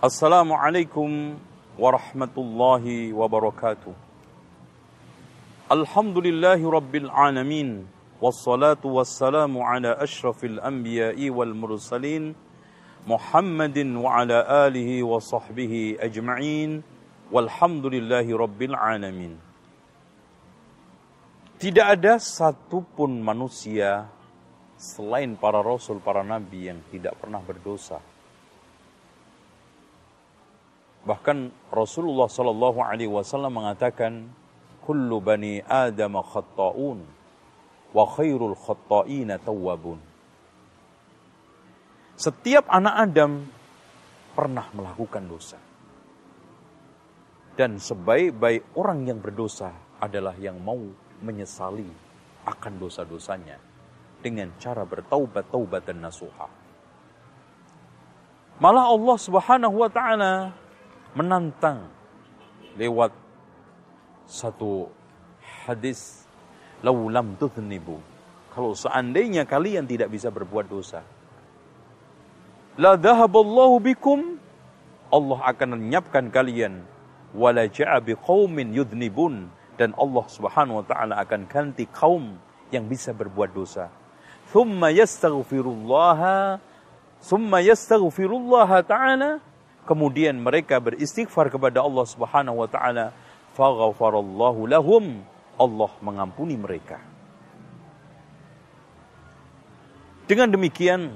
Assalamualaikum warahmatullahi wabarakatuh. Alhamdulillahi rabbil alamin. Wassalatu wassalamu ala ashrafil anbiya'i wal mursalin. Muhammadin wa ala alihi wa sahbihi ajma'in. Walhamdulillahi rabbil alamin. Tidak ada satupun manusia selain para rasul, para nabi yang tidak pernah berdosa. Bahkan Rasulullah SAW mengatakan, kullu bani Adam khatta'un, wa khairul khatta'ina tawwabun. Setiap anak Adam pernah melakukan dosa. Dan sebaik-baik orang yang berdosa adalah yang mau menyesali akan dosa-dosanya dengan cara bertaubat dan nasuha. Malah Allah Subhanahu wa taala menantang lewat satu hadis, lau lam tudhnibu, kalau seandainya kalian tidak bisa berbuat dosa, la dhahaballahu bikum, Allah akan lenyapkan kalian, wala ja'a biqaumin yudhnibun, dan Allah Subhanahu wa taala akan ganti kaum yang bisa berbuat dosa. Thumma yastaghfirullaha ta'ala, kemudian mereka beristighfar kepada Allah Subhanahu wa taala, faghfarallahu lahum, Allah mengampuni mereka. Dengan demikian,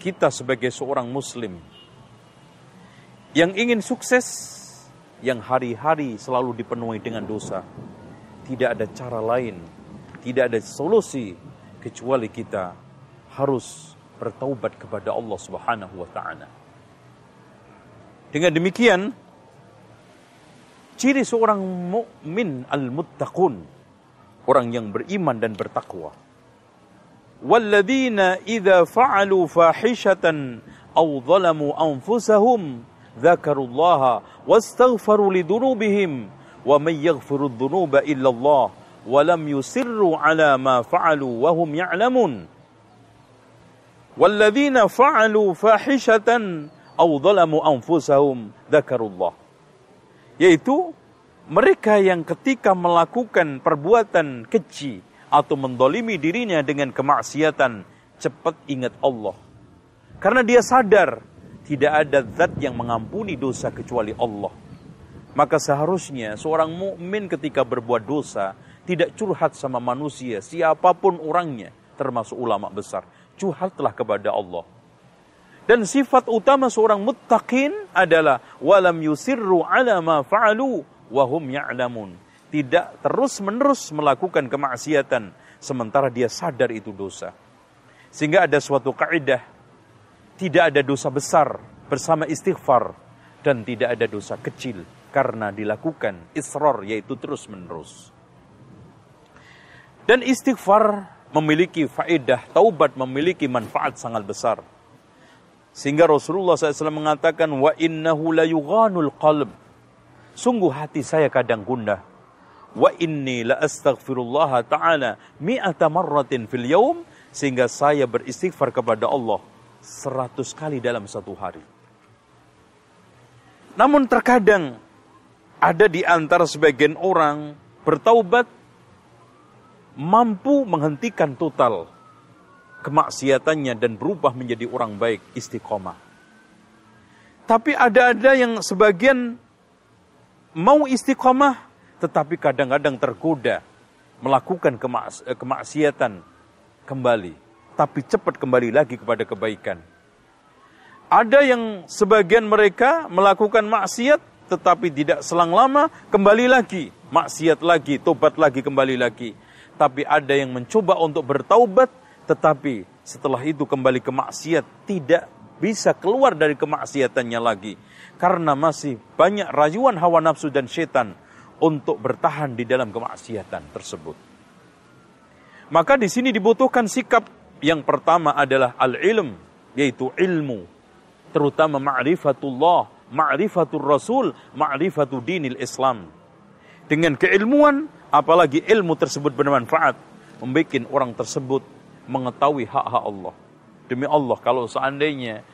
kita sebagai seorang muslim yang ingin sukses, yang hari-hari selalu dipenuhi dengan dosa, tidak ada cara lain, tidak ada solusi kecuali kita harus bertaubat kepada Allah Subhanahu wa taala. Dengan demikian, ciri seorang mukmin al-muttaqun, orang yang beriman dan bertakwa. Walladzina idza fa'alu fahishatan aw zalamu anfusahum dzakarullaha wastaghfaru lidunubihim wa may yaghfiru dzunuba illa Allah wa lam yusirru ala ma fa'alu wa hum ya'lamun. Walladzina fa'alu fahishatan aw zalamu anfusahum dzakarullah, yaitu mereka yang ketika melakukan perbuatan keji atau mendolimi dirinya dengan kemaksiatan, cepat ingat Allah, karena dia sadar tidak ada zat yang mengampuni dosa kecuali Allah. Maka seharusnya seorang mukmin ketika berbuat dosa tidak curhat sama manusia, siapapun orangnya, termasuk ulama besar. Curhatlah kepada Allah. Dan sifat utama seorang muttaqin adalah walam yusirru ala ma fa'alu wa hum ya'lamun. Tidak terus-menerus melakukan kemaksiatan sementara dia sadar itu dosa. Sehingga ada suatu kaidah, tidak ada dosa besar bersama istighfar, dan tidak ada dosa kecil karena dilakukan israr, yaitu terus-menerus. Dan istighfar memiliki faedah, taubat memiliki manfaat sangat besar. Sehingga Rasulullah SAW mengatakan, wa innahu la yughanul qalb, sungguh hati saya kadang gundah. Wa inni la astaghfirullah ta'ala mi'ata marratin fil yawm, sehingga saya beristighfar kepada Allah 100 kali dalam satu hari. Namun terkadang ada di antara sebagian orang bertaubat mampu menghentikan total kemaksiatannya dan berubah menjadi orang baik, istiqomah. Tapi ada yang sebagian mau istiqomah, tetapi kadang-kadang tergoda melakukan kemaksiatan kembali, tapi cepat kembali lagi kepada kebaikan. Ada yang sebagian mereka melakukan maksiat, tetapi tidak selang lama kembali lagi, maksiat lagi, tobat lagi, kembali lagi. Tapi ada yang mencoba untuk bertaubat, tetapi setelah itu kembali ke maksiat, tidak bisa keluar dari kemaksiatannya lagi. Karena masih banyak rayuan hawa nafsu dan setan untuk bertahan di dalam kemaksiatan tersebut. Maka di sini dibutuhkan sikap yang pertama adalah al-ilm, yaitu ilmu. Terutama ma'rifatullah, ma'rifatul rasul, ma'rifatul dinil Islam. Dengan keilmuan, apalagi ilmu tersebut bermanfaat, membuat orang tersebut mengetahui hak-hak Allah. Demi Allah, kalau seandainya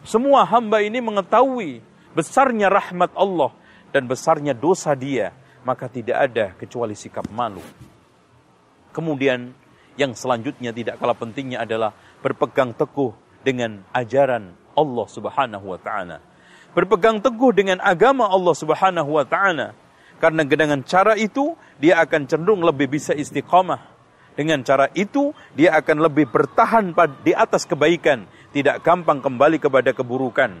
Semua hamba ini mengetahui besarnya rahmat Allah dan besarnya dosa dia, maka tidak ada kecuali sikap malu. Kemudian yang selanjutnya tidak kalah pentingnya adalah berpegang teguh dengan ajaran Allah Subhanahu wa taala. Berpegang teguh dengan agama Allah Subhanahu wa taala. Karena dengan cara itu dia akan cenderung lebih bisa istiqamah. Dengan cara itu dia akan lebih bertahan di atas kebaikan, tidak gampang kembali kepada keburukan.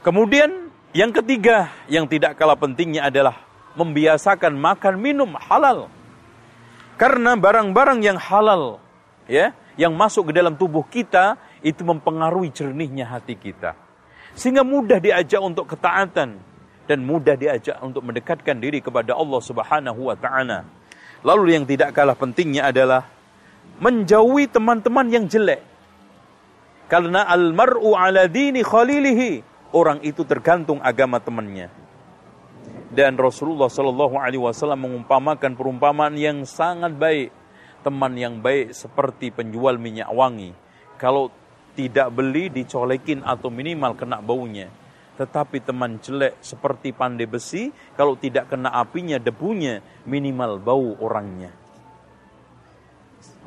Kemudian yang ketiga yang tidak kalah pentingnya adalah membiasakan makan minum halal. Karena barang-barang yang halal ya, yang masuk ke dalam tubuh kita itu mempengaruhi jernihnya hati kita. Sehingga mudah diajak untuk ketaatan dan mudah diajak untuk mendekatkan diri kepada Allah Subhanahu wa taala. Lalu yang tidak kalah pentingnya adalah menjauhi teman-teman yang jelek. Karena al-mar'u ala dini khalilihi, orang itu tergantung agama temannya. Dan Rasulullah sallallahu alaihi wasallam mengumpamakan perumpamaan yang sangat baik. Teman yang baik seperti penjual minyak wangi. Kalau tidak beli dicolekin atau minimal kena baunya. Tetapi teman jelek seperti pandai besi, kalau tidak kena apinya, debunya, minimal bau orangnya.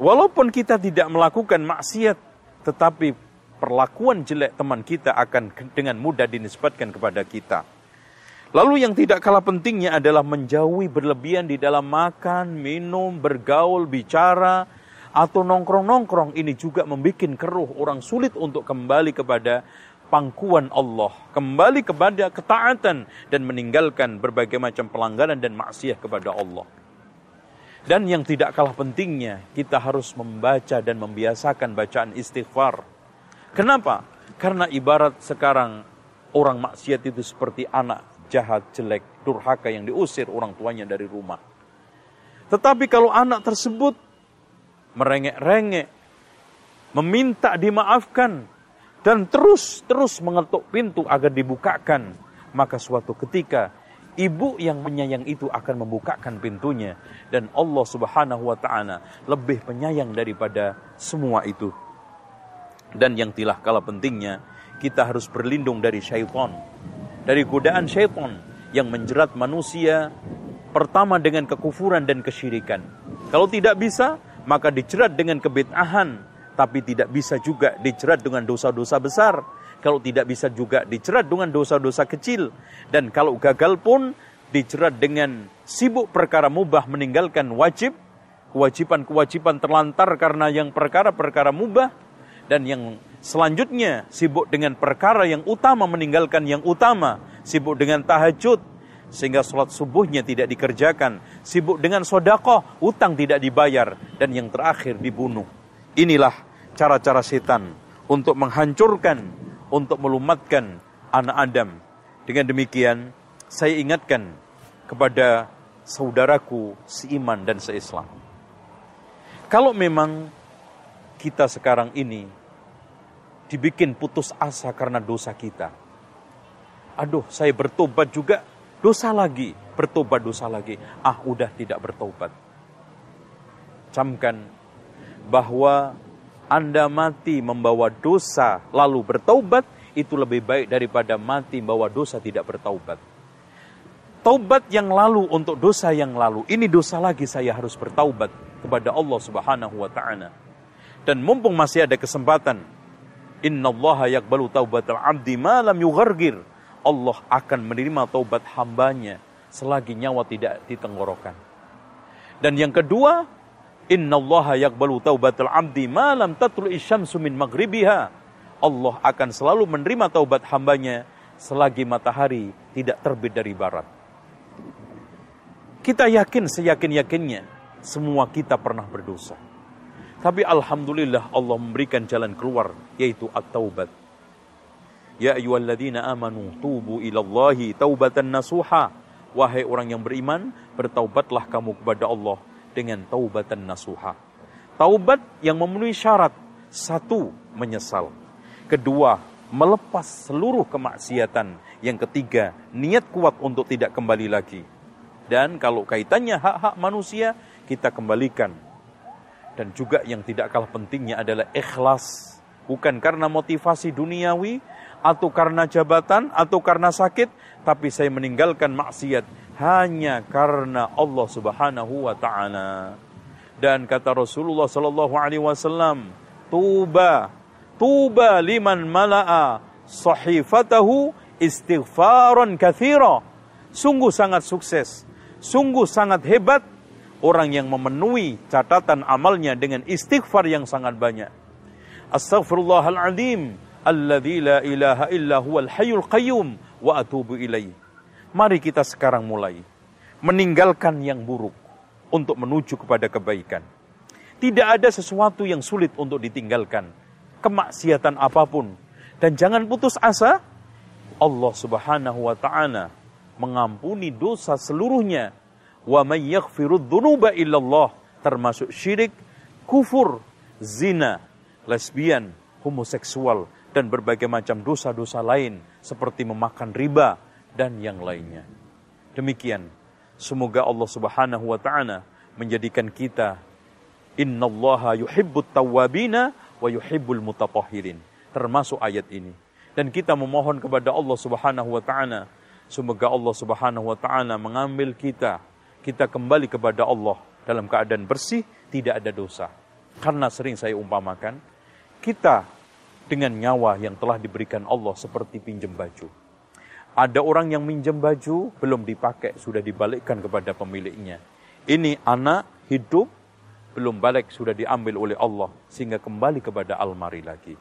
Walaupun kita tidak melakukan maksiat, tetapi perlakuan jelek teman kita akan dengan mudah dinisbatkan kepada kita. Lalu yang tidak kalah pentingnya adalah menjauhi berlebihan di dalam makan, minum, bergaul, bicara, atau nongkrong-nongkrong. Ini juga membuat keruh, orang sulit untuk kembali kepada pangkuan Allah, kembali kepada ketaatan dan meninggalkan berbagai macam pelanggaran dan maksiat kepada Allah. Dan yang tidak kalah pentingnya, kita harus membaca dan membiasakan bacaan istighfar. Kenapa? Karena ibarat sekarang orang maksiat itu seperti anak jahat, jelek, durhaka yang diusir orang tuanya dari rumah. Tetapi kalau anak tersebut merengek-rengek, meminta dimaafkan, dan terus mengetuk pintu agar dibukakan, maka suatu ketika ibu yang penyayang itu akan membukakan pintunya. Dan Allah Subhanahu wa ta'ala lebih penyayang daripada semua itu. Dan yang tidak kalah pentingnya, kita harus berlindung dari syaitan, dari godaan syaitan yang menjerat manusia pertama dengan kekufuran dan kesyirikan. Kalau tidak bisa, maka dijerat dengan kebid'ahan. Tapi tidak bisa juga dijerat dengan dosa-dosa besar. Kalau tidak bisa juga dijerat dengan dosa-dosa kecil. Dan kalau gagal pun dijerat dengan sibuk perkara mubah, meninggalkan wajib. Kewajiban-kewajiban terlantar karena yang perkara-perkara mubah. Dan yang selanjutnya sibuk dengan perkara yang utama, meninggalkan yang utama. Sibuk dengan tahajud sehingga sholat subuhnya tidak dikerjakan. Sibuk dengan sedekah, utang tidak dibayar. Dan yang terakhir dibunuh. Inilah cara-cara setan untuk menghancurkan, untuk melumatkan anak Adam. Dengan demikian, saya ingatkan kepada saudaraku seiman dan seislam. Kalau memang kita sekarang ini dibikin putus asa karena dosa kita. Aduh, saya bertobat juga, dosa lagi. Bertobat dosa lagi. Udah tidak bertobat. Camkan bahwa Anda mati membawa dosa lalu bertaubat, itu lebih baik daripada mati membawa dosa tidak bertaubat. Taubat yang lalu untuk dosa yang lalu, ini dosa lagi, saya harus bertaubat kepada Allah Subhanahu wa ta'ala. Dan mumpung masih ada kesempatan, innallaha yaqbalu taubatal abdi ma lam yughargir. Allah akan menerima taubat hambanya selagi nyawa tidak di tenggorokan. Dan yang kedua, innallaha yaqbalu taubatal abdi ma lam tatlu'i syamsu min maghribiha. Allah akan selalu menerima taubat hambanya selagi matahari tidak terbit dari barat. Kita yakin seyakin-yakinnya semua kita pernah berdosa. Tapi alhamdulillah Allah memberikan jalan keluar, yaitu at-taubat. Ya ayyuhalladzina amanu tubu ilallahi taubatan nasuha. Wahai orang yang beriman, bertaubatlah kamu kepada Allah dengan taubatan nasuha. Taubat yang memenuhi syarat. Satu, menyesal. Kedua, melepas seluruh kemaksiatan. Yang ketiga, niat kuat untuk tidak kembali lagi. Dan kalau kaitannya hak-hak manusia, kita kembalikan. Dan juga yang tidak kalah pentingnya adalah ikhlas bukan karena motivasi duniawi, atau karena jabatan, atau karena sakit, tapi saya meninggalkan maksiat hanya karena Allah Subhanahu wa ta'ala. Dan kata Rasulullah sallallahu alaihi wasallam, tuba liman mala'a sahifatahu istighfaran katsira. Sungguh sangat sukses, sungguh sangat hebat orang yang memenuhi catatan amalnya dengan istighfar yang sangat banyak. Astaghfirullahaladzim alladzi la ilaha illa huwal hayyul qayyum wa atubu ilaih. Mari kita sekarang mulai meninggalkan yang buruk untuk menuju kepada kebaikan. Tidak ada sesuatu yang sulit untuk ditinggalkan, kemaksiatan apapun. Dan jangan putus asa, Allah Subhanahu wa ta'ala mengampuni dosa seluruhnya. Wa may yaghfirudz dzunuba illallah, termasuk syirik, kufur, zina, lesbian, homoseksual, dan berbagai macam dosa-dosa lain seperti memakan riba dan yang lainnya. Demikian, semoga Allah Subhanahu wa ta'ala menjadikan kita innallaha yuhibbut tawwabina wa yuhibbul mutatahhirin, termasuk ayat ini. Dan kita memohon kepada Allah Subhanahu wa ta'ala, semoga Allah Subhanahu wa ta'ala mengambil kita kembali kepada Allah dalam keadaan bersih, tidak ada dosa. Karena sering saya umpamakan, kita dengan nyawa yang telah diberikan Allah seperti pinjam baju. Ada orang yang minjam baju, belum dipakai, sudah dibalikkan kepada pemiliknya. Ini anak hidup, belum balik, sudah diambil oleh Allah, sehingga kembali kepada almari lagi.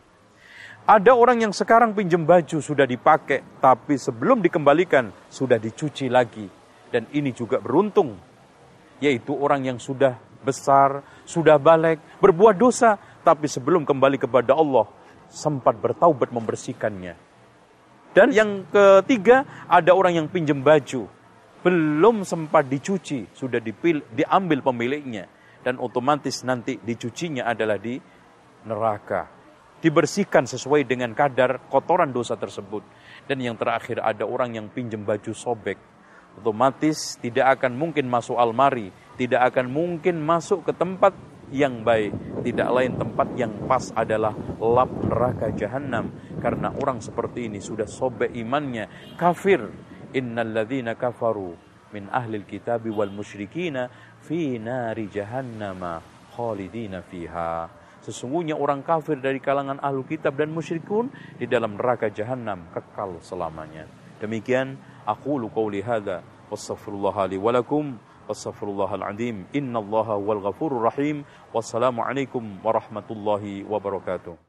Ada orang yang sekarang pinjam baju, sudah dipakai, tapi sebelum dikembalikan, sudah dicuci lagi. Dan ini juga beruntung, yaitu orang yang sudah besar, sudah balik, berbuat dosa, tapi sebelum kembali kepada Allah, sempat bertaubat membersihkannya. Dan yang ketiga, ada orang yang pinjam baju, belum sempat dicuci, sudah diambil pemiliknya. Dan otomatis nanti dicucinya adalah di neraka. Dibersihkan sesuai dengan kadar kotoran dosa tersebut. Dan yang terakhir, ada orang yang pinjam baju sobek. Otomatis tidak akan mungkin masuk almari, tidak akan mungkin masuk ke tempat yang baik. Tidak lain tempat yang pas adalah lap neraka jahanam. Karena orang seperti ini sudah sobek imannya, kafir. Innalladzina kafaru min ahlil kitabi wal musyrikina fi nari jahannama khalidina fiha. Sesungguhnya orang kafir dari kalangan ahlu kitab dan musyrikun di dalam neraka jahanam kekal selamanya. Demikian aqulu qouli hadza wastaghfirullaha li wa lakum wastaghfirullahal azim innallaha huwal ghafurur rahim. Wassalamu alaikum warahmatullahi wabarakatuh.